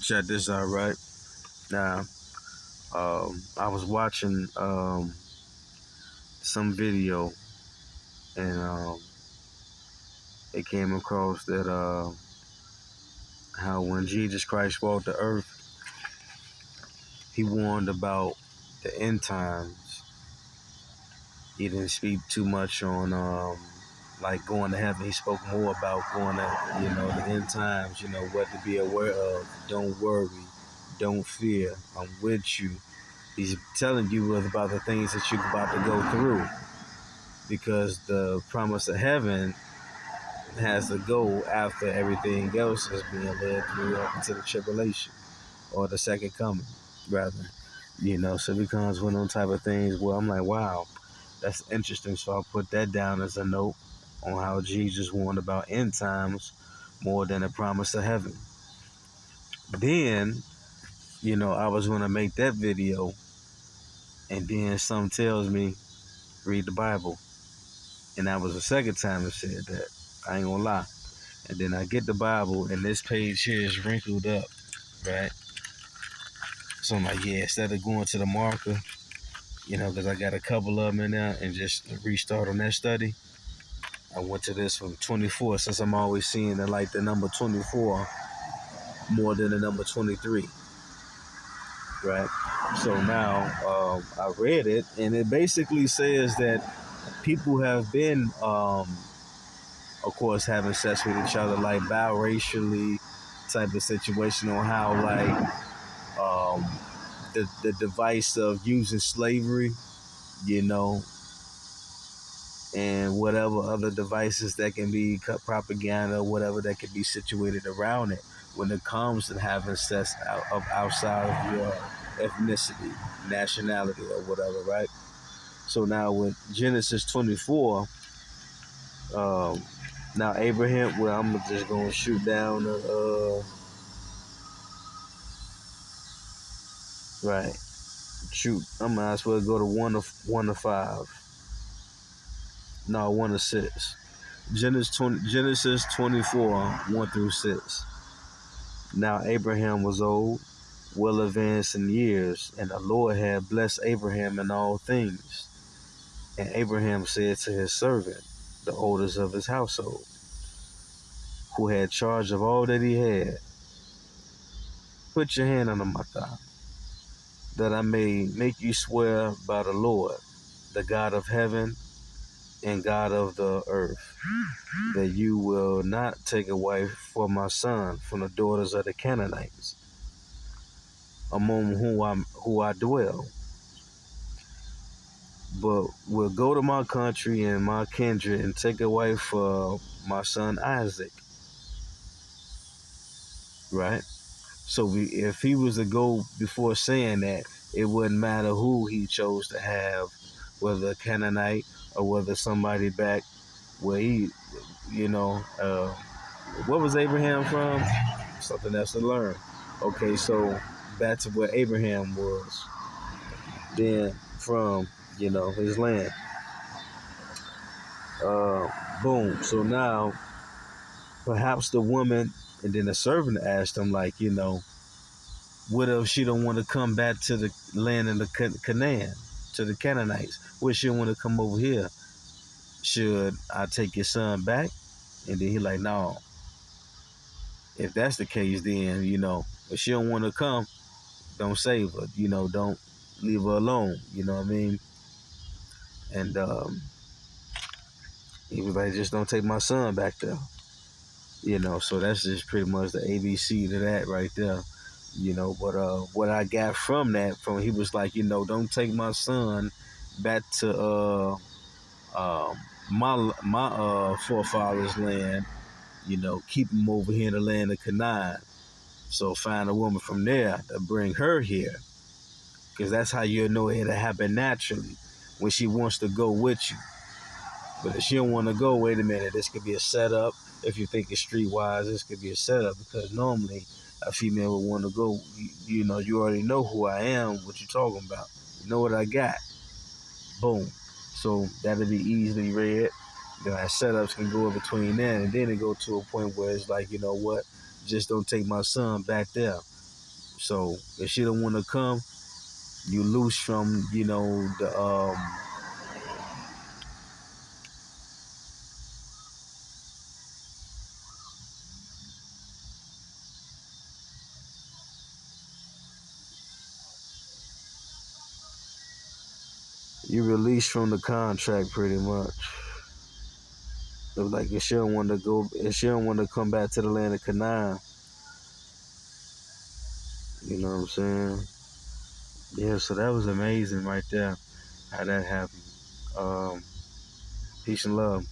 check this out, right? Now, I was watching some video, and it came across that how when Jesus Christ walked the earth, he warned about the end times. He didn't speak too much on like going to heaven. He spoke more about going to, the end times, what to be aware of. Don't worry, don't fear, I'm with you. He's telling you about the things that you're about to go through, because the promise of heaven has to go after everything else is being led through up into the tribulation, or the second coming, rather. So it becomes one of those type of things where I'm like, wow, that's interesting. So I'll put that down as a note on how Jesus warned about end times more than the promise of heaven. Then, I was going to make that video, and then something tells me, read the Bible. And that was the second time it said that. I ain't gonna lie. And then I get the Bible, and this page here is wrinkled up, right? So I'm like, yeah, instead of going to the marker, because I got a couple of them in there, and just restart on that study, I went to this from 24, since I'm always seeing the number 24 more than the number 23, right? So now I read it, and it basically says that people have been, of course, having sex with each other, like biracially type of situation, on how the device of using slavery, you know, and whatever other devices that can be propaganda, whatever that can be situated around it, when it comes to having sex outside of your ethnicity, nationality, or whatever, right? So now with Genesis 24, now Abraham, well, I'm just gonna shoot down right. Shoot, I might as well go to one to five. No, 1 to 6. Genesis 24, 1 through 6. Now Abraham was old, well advanced in years, and the Lord had blessed Abraham in all things. And Abraham said to his servant, the oldest of his household, who had charge of all that he had, put your hand under my thigh, that I may make you swear by the Lord, the God of heaven and God of the earth, that you will not take a wife for my son from the daughters of the Canaanites, among who I dwell, but will go to my country and my kindred and take a wife for my son Isaac. Right? So if he was to go before saying that, it wouldn't matter who he chose to have, whether a Canaanite or whether somebody back where he, what was Abraham from? Something else to learn. Okay, so back to where Abraham was then from, his land. Boom. So now, perhaps the woman, and then the servant asked him, what if she don't want to come back to the land of the Canaan, to the Canaanites? What, she don't want to come over here? Should I take your son back? And then he like, no. If that's the case, then, if she don't want to come, don't save her. Don't leave her alone. You know what I mean? And he was like, just don't take my son back there. So that's just pretty much the ABC to that right there. But what I got from that, he was like, don't take my son back to my forefathers' land. Keep him over here in the land of Canaan. So find a woman from there to bring her here, because that's how you'll know it'll happen naturally, when she wants to go with you. But if she don't want to go, wait a minute, this could be a setup. If you think it's streetwise, this could be a setup, because normally a female would want to go. You already know who I am, what you talking about. You know what I got. Boom. So that'll be easily read. Setups can go in between that, and then it go to a point where it's like, you know what, just don't take my son back there. So if she don't want to come, you loose from, the you release from the contract pretty much. Look like if she don't want to go, if she don't want to come back to the land of Canaan, you know what I'm saying? Yeah, so that was amazing right there, how that happened. Um, Peace and love.